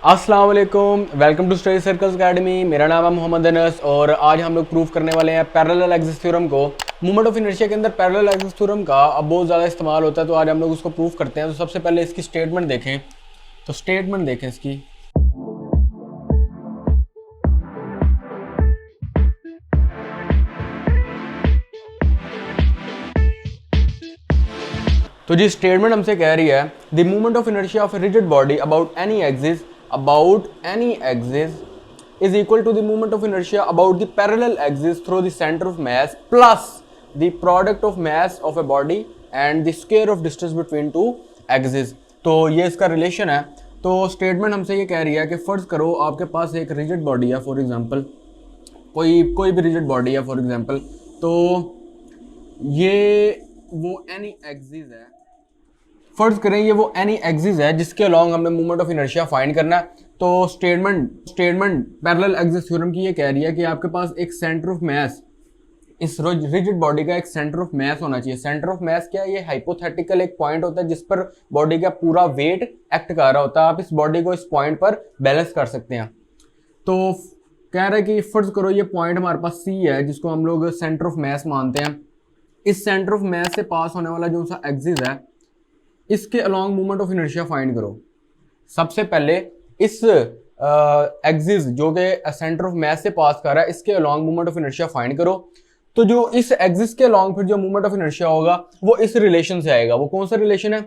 अस्सलाम वालेकुम, welcome to study circles academy. मेरा नाम है मोहम्मद अनस और आज हम लोग प्रूफ करने वाले हैं पैरेलल एक्सिस थ्योरम को। मूवमेंट ऑफ इनर्शिया के अंदर पैरेलल एक्सिस थ्योरम का अब बहुत ज़्यादा इस्तेमाल होता है, तो आज हम लोग उसको प्रूफ करते हैं। तो सबसे पहले इसकी स्टेटमेंट देखें, तो स्टेटमेंट देखें इसकी। तो जी स्टेटमेंट हमसे कह रही है the movement of inertia of a rigid body about any axis is equal to the moment of inertia about the parallel axis through the center of mass plus the product of mass of a body and the square of distance between two axes। तो ये इसका relation है। तो statement हमसे ये कह रही है कि फर्ज करो आपके पास एक रिजिड बॉडी है, फॉर एग्जांपल कोई भी रिजिड बॉडी है फॉर एग्जांपल, तो ये वो एनी एक्सिस है, फर्ज करें ये वो एनी एक्सिस है जिसके अलॉन्ग हमने मूवमेंट ऑफ इनर्शिया फाइंड करना है। तो स्टेटमेंट पैरेलल एक्सिस थ्योरम की ये कह रही है कि आपके पास एक सेंटर ऑफ मास, इस रिजिड बॉडी का एक सेंटर ऑफ मास होना चाहिए। सेंटर ऑफ मास क्या है? ये हाइपोथेटिकल एक पॉइंट होता है जिस पर बॉडी का पूरा वेट एक्ट कर रहा होता है। आप इस बॉडी को इस पॉइंट पर बैलेंस कर सकते हैं। तो कह रहा है कि फर्ज करो ये पॉइंट हमारे पास सी है जिसको हम लोग सेंटर ऑफ मास मानते हैं। इस सेंटर ऑफ मास से पास होने वाला जो सा एक्सिस है इसके along movement of inertia find करो। सबसे पहले इस एक्सिस जो कि सेंटर ऑफ मास से पास कर रहा है इसके along movement of inertia find करो। तो जो इस एक्सिस के अलॉन्ग फिर जो मूवमेंट ऑफ इनर्शिया होगा वो इस रिलेशन से आएगा। वो कौन सा रिलेशन है?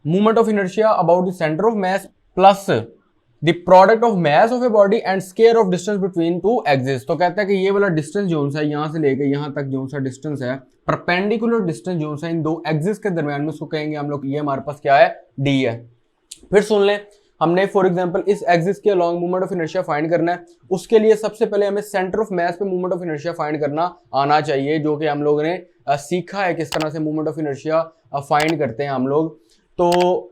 Movement of inertia about the centre of mass plus the product of mass of a body and square of distance between two axis. तो कहता है कि ये वाला डिस्टेंस जो सा यहां से लेके यहां तक जो सा डिस्टेंस है, परपेंडिकुलर डिस्टेंस जो सा इन दो एक्सिस के दरमियान में, उसको कहेंगे हम लोग, ये हमारे पास क्या है? डी है। फिर सुन लें, हमने फॉर एग्जांपल इस एक्सिस के along movement of inertia find करना है। उसके लिए सबसे पहले हमें सेंटर ऑफ मास पे मूवमेंट ऑफ इनर्शिया फाइंड करना आना चाहिए, जो कि हम लोगों ने सीखा है किस तरह से मूवमेंट ऑफ इनर्शिया फाइंड करते हैं हम लोग। तो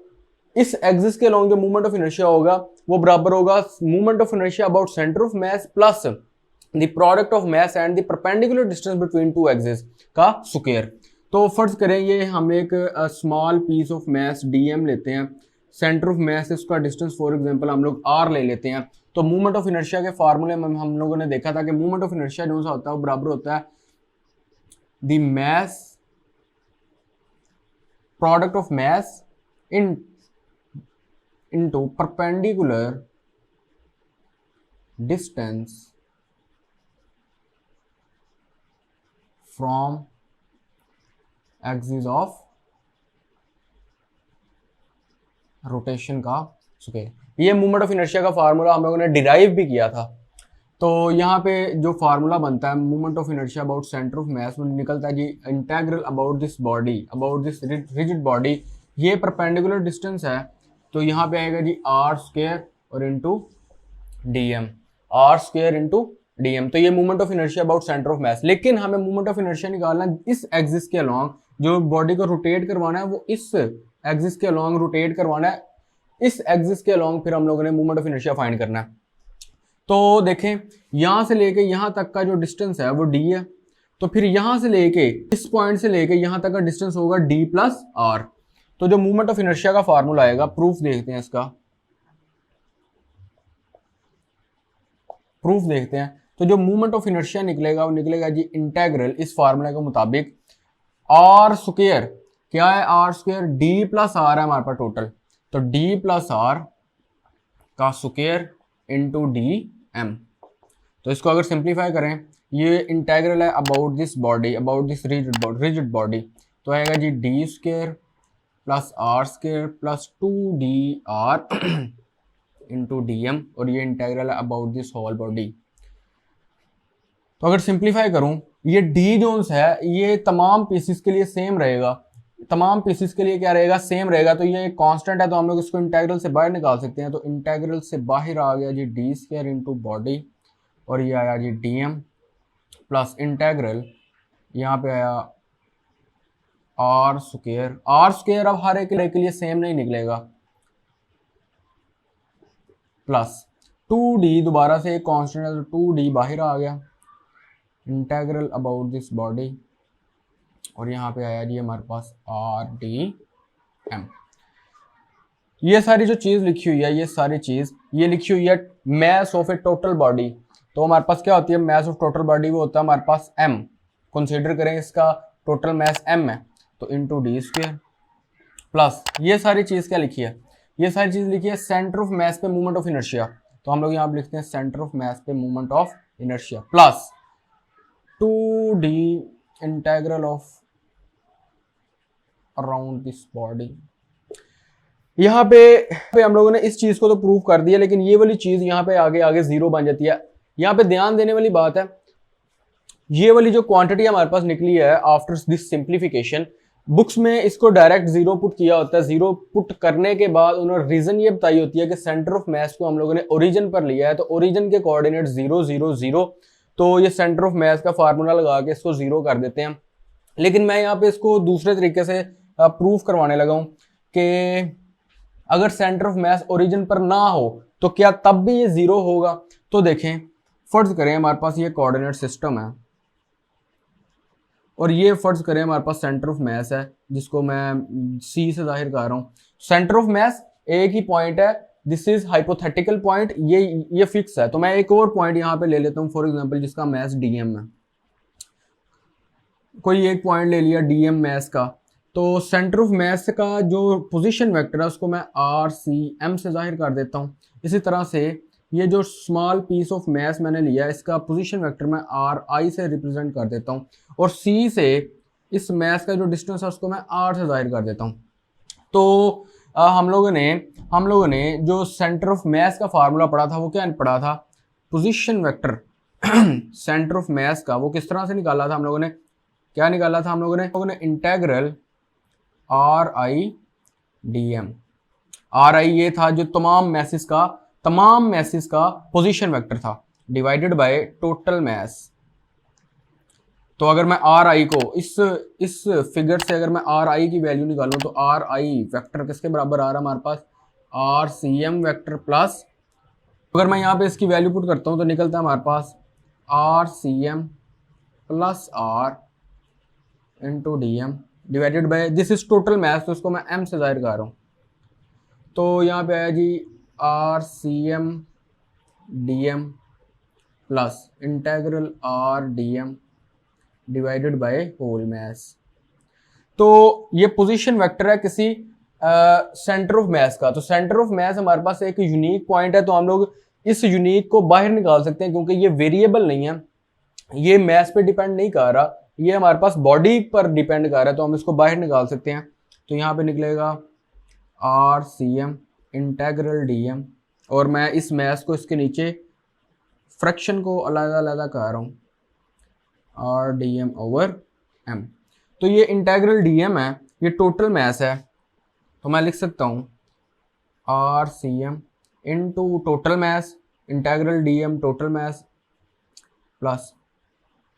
इस एक्सिस के अलॉन्ग जो मूवमेंट ऑफ इनर्शिया होगा वो बराबर होगा moment of inertia about centre of mass plus the product of mass and the perpendicular distance between two axis का स्क्वायर। तो फर्ज करें ये हम एक small piece of mass dm लेते हैं, सेंटर ऑफ मास से उसका डिस्टेंस फॉर एग्जांपल हम लोग आर ले लेते हैं। तो मूवमेंट ऑफ इनर्शिया के फार्मूले में हम लोगों ने देखा था कि मूवमेंट ऑफ इनर्शिया जो सा होता है वो बराबर होता है the mass product of mass into perpendicular distance from axis of rotation का स्क्वायर। ये मूवमेंट ऑफ इनर्शिया का फार्मूला हम लोगों ने डिराइव भी किया था। तो यहाँ पे जो फार्मूला बनता है movement of inertia about centre of mass में निकलता है जी integral about this body, about this rigid body. ये परपेंडिकुलर डिस्टेंस है तो यहाँ पे आएगा जी आर स्क्वायर और into D M, R square into D M. तो ये movement of inertia about centre of mass. लेकिन हमें मूवमेंट ऑफ इनर्शिया निकालना इस एक्सिस के अलॉन्ग, जो बॉडी को रोटेट करवाना है वो इस एक्सिस के अलॉन्ग रोटेट करवाना है, इस एक्सिस के अलॉन्ग फिर हम लोगों ने मूवमेंट ऑफ इनर्शिया फाइंड करना है। तो देखें यहां से लेके यहां तक का जो डिस्टेंस है वो डी है, तो फिर यहां से लेके इस पॉइंट से लेके यहां तक का डिस्टेंस होगा डी प्लस आर। तो जो मूवमेंट ऑफ इनर्शिया का फार्मूला आएगा, प्रूफ देखते हैं इसका, प्रूफ देखते हैं। तो जो मूवमेंट ऑफ इनर्शिया निकलेगा वो निकलेगा जी इंटेग्रल इस फार्मूले के मुताबिक आर स्क्वायर, क्या है r square, d plus r है हमारे पास टोटल, तो डी प्लस आर का स्क्वायर इंटू डी एम। तो इसको अगर सिंप्लीफाई करें, ये इंटेग्रल है about this body, about this rigid body, तो आएगा जी d square plus r square plus 2dr into D m, और ये इंटेग्रल है अबाउट दिस होल बॉडी। तो अगर सिंप्लीफाई करूं, ये डी जोन्स है ये तमाम पीसेस के लिए सेम रहेगा, तमाम पीसेस के लिए क्या रहेगा? सेम रहेगा। तो ये कांस्टेंट है तो हम लोग इसको इंटेग्रल से बाहर निकाल सकते हैं। तो इंटेग्रल से बाहर आ गया जी डी स्क्वायर इंटू बॉडी, और ये आया जी डी एम प्लस इंटेग्रल यहाँ पे आया आर स्क्वायर। आर स्क्वायर अब हर एक के लिए सेम नहीं निकलेगा, प्लस 2d, दोबारा से एक कांस्टेंट है तो 2d बाहर आ गया, इंटेग्रल अबाउट दिस बॉडी, और यहाँ पे आया जी हमारे पास आर डी एम। ये सारी जो चीज लिखी हुई है, ये सारी चीज ये लिखी हुई है mass of A total body. तो हमारे पास क्या होती है मास ऑफ टोटल बॉडी, वो होता है हमारे पास m। कंसीडर करें इसका टोटल मास m है, तो इंटू डी स्क्वायर प्लस ये सारी चीज क्या लिखी है, ये सारी चीज लिखी है सेंटर ऑफ मास पे मूवमेंट ऑफ इनर्शिया। तो हम लोग यहाँ पे लिखते हैं सेंटर ऑफ मास पे movement of inertia plus 2d integral of around this body. यहाँ पे हम लोगों ने इस चीज को तो प्रूव कर दिया, लेकिन ये वाली चीज यहाँ पे आगे आगे जीरो बन जाती है। यहाँ पे ध्यान देने वाली बात है, ये वाली जो क्वांटिटी हमारे पास निकली है आफ्टर दिस सिंप्लीफिकेशन, बुक्स में इसको डायरेक्ट जीरो पुट किया होता है। जीरो पुट करने के बाद उन्होंने रीजन ये बताई होती है कि सेंटर ऑफ मास को हम लोगों ने ओरिजिन पर लिया है, तो ओरिजिन के कोऑर्डिनेट 0 0 0, तो ये सेंटर ऑफ मास का फार्मूला लगा के इसको जीरो कर देते हैं। लेकिन मैं यहाँ पे इसको दूसरे तरीके से प्रूफ करवाने लगा हूँ कि अगर सेंटर ऑफ मास ओरिजिन पर ना हो तो क्या तब भी ये जीरो होगा। तो देखें, फर्ज करें हमारे पास ये कोऑर्डिनेट सिस्टम है और ये फर्ज करें हमारे पास सेंटर ऑफ मास है, जिसको मैं सी से जाहिर कर रहा हूँ। सेंटर ऑफ मास एक ही पॉइंट है, दिस इज हाइपोथेटिकल पॉइंट, ये फिक्स है। तो मैं एक और पॉइंट यहाँ पे ले लेता हूँ फॉर एग्जांपल, जिसका मास डीएम है। कोई एक पॉइंट ले लिया डीएम मास का, तो सेंटर ऑफ मास का जो पोजीशन वेक्टर है उसको मैं आर सी एम से जाहिर कर देता हूँ। इसी तरह से ये जो स्मॉल पीस ऑफ मास मैंने लिया, इसका पोजीशन वेक्टर मैं आर आई से रिप्रेजेंट कर देता हूँ, और सी से इस मास का जो डिस्टेंस है उसको मैं आर से जाहिर कर देता हूँ। तो हम लोगों ने जो सेंटर ऑफ मास का फार्मूला पढ़ा था वो क्या पढ़ा था, पोजीशन वेक्टर सेंटर ऑफ मास का वो किस तरह से निकाला था हम लोगों ने, क्या निकाला था हम लोगों ने integral r i d M. R i ये था जो तमाम मैसेज का पोजीशन वेक्टर था, डिवाइडेड बाय टोटल मास। तो अगर मैं आर आई को इस फिगर से अगर मैं आर आई की वैल्यू निकालूं, तो आर आई वेक्टर किसके बराबर आ रहा है हमारे पास, आर सी एम वेक्टर प्लस, अगर मैं यहाँ पे इसकी वैल्यू पुट करता हूँ तो निकलता है हमारे पास R C M plus R into D M divided by this is total mass, तो इसको मैं m से जाहिर कर रहा हूँ। तो यहाँ पे आया जी R C M D M plus integral R D M divided by whole mass. तो ये पोजीशन वेक्टर है किसी सेंटर ऑफ मास का। तो सेंटर ऑफ मास हमारे पास एक यूनिक पॉइंट है, तो हम लोग इस यूनिक को बाहर निकाल सकते हैं, क्योंकि ये वेरिएबल नहीं है, ये मास पे डिपेंड नहीं कर रहा, ये हमारे पास बॉडी पर डिपेंड कर रहा है, तो हम इसको बाहर निकाल सकते हैं। तो यहाँ पे निकलेगा आर सी एम इंटेग्रल डी एम, और मैं इस मास को इसके नीचे फ्रैक्शन को अलग कर रहा हूँ, r D m over m. तो ये इंटेग्रल डी एम है, ये टोटल मास है, तो मैं लिख सकता हूँ आर सी m into total mass integral d m total mass plus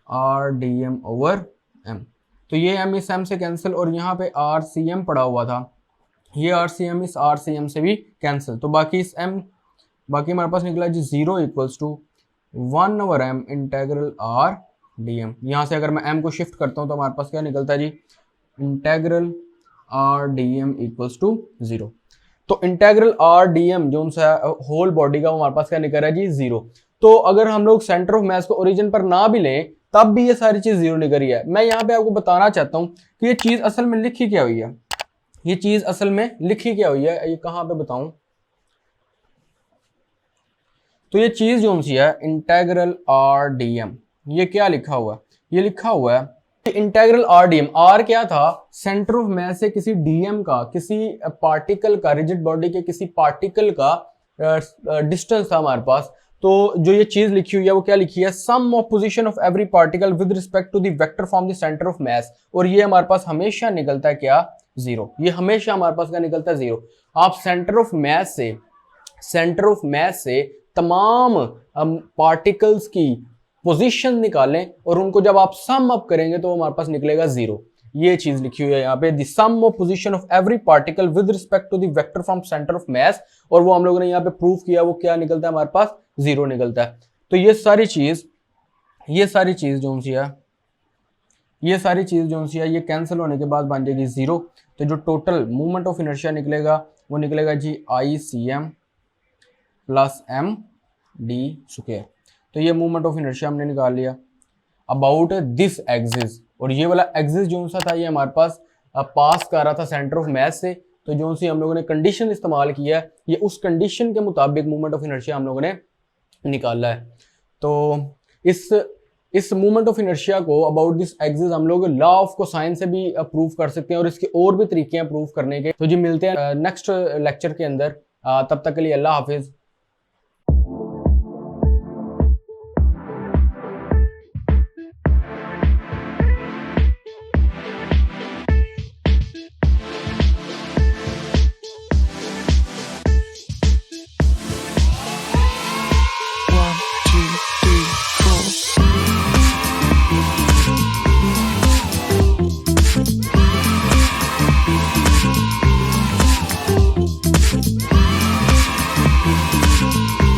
r D m over m. तो ये एम इस एम से कैंसिल, और यहाँ पे आर सी एम पड़ा हुआ था, ये आर सी एम इस आर सी एम से भी कैंसिल, तो बाकी हमारे पास निकला जी 0 equals to 1 over m integral R D m. यहाँ से अगर मैं एम को शिफ्ट करता हूँ तो हमारे पास क्या निकलता है जी, integral R D M equals to 0। तो इंटेग्रल आर डी एम जो उनसे होल बॉडी का, वो हमारे पास क्या निकल रहा है जी 0। तो अगर हम लोग सेंटर ऑफ मास को ओरिजिन पर ना भी लें तब भी ये सारी चीज 0 निकल रही है। मैं यहाँ पे आपको बताना चाहता हूँ कि ये चीज असल में लिखी क्या हुई है, ये चीज असल में लिखी क्या हुई है, ये कहाँ पे बताऊं। तो ये चीज जो सी है इंटेग्रल आर डी एम, ये क्या लिखा हुआ है, ये लिखा हुआ है integral R D M. R क्या था, सेंटर ऑफ मास से किसी डीएम का, किसी पार्टिकल का, रिजिड बॉडी के किसी पार्टिकल का डिस्टेंस था हमारे पास। तो जो ये चीज लिखी हुई है वो क्या लिखी है, sum of position of every particle with respect to the vector from the centre of mass, और ये हमारे पास हमेशा निकलता है क्या 0। ये हमेशा हमारे पास क्या निकलता है 0। आप सेंटर ऑफ मास से तमाम पार्टिकल्स की पोजीशन निकालें और उनको जब आप सम अप करेंगे तो हमारे पास निकलेगा 0। ये चीज लिखी हुई है यहाँ पे, the sum of position of every particle with respect to the vector from centre of mass, और वो हम लोगों ने यहाँ पे प्रूव किया, वो क्या निकलता है हमारे पास 0 निकलता है। तो ये सारी चीज जो सी है ये कैंसिल होने के बाद बन जाएगी 0। तो जो टोटल मोमेंट ऑफ इनर्शिया निकलेगा वो निकलेगा जी ICM प्लस MD स्क्वायर। तो ये मोमेंट ऑफ इनर्शिया हमने निकाल लिया अबाउट दिस एक्सिस। और ये वाला एक्सिस जो सा था ये हमारे पास पास कर रहा था सेंटर ऑफ मास से, तो जो सी हम लोगों ने कंडीशन इस्तेमाल किया है ये उस कंडीशन के मुताबिक मोमेंट ऑफ इनर्शिया हम लोगों ने निकाला है। तो इस मोमेंट ऑफ इनर्शिया को अबाउट दिस एक्सिस हम लोग लॉ ऑफ कोसाइन से भी प्रूव कर सकते हैं और इसके और भी तरीके हैं प्रूव करने के। तो जी मिलते हैं नेक्स्ट लेक्चर के अंदर, तब तक के लिए अल्लाह हाफिज।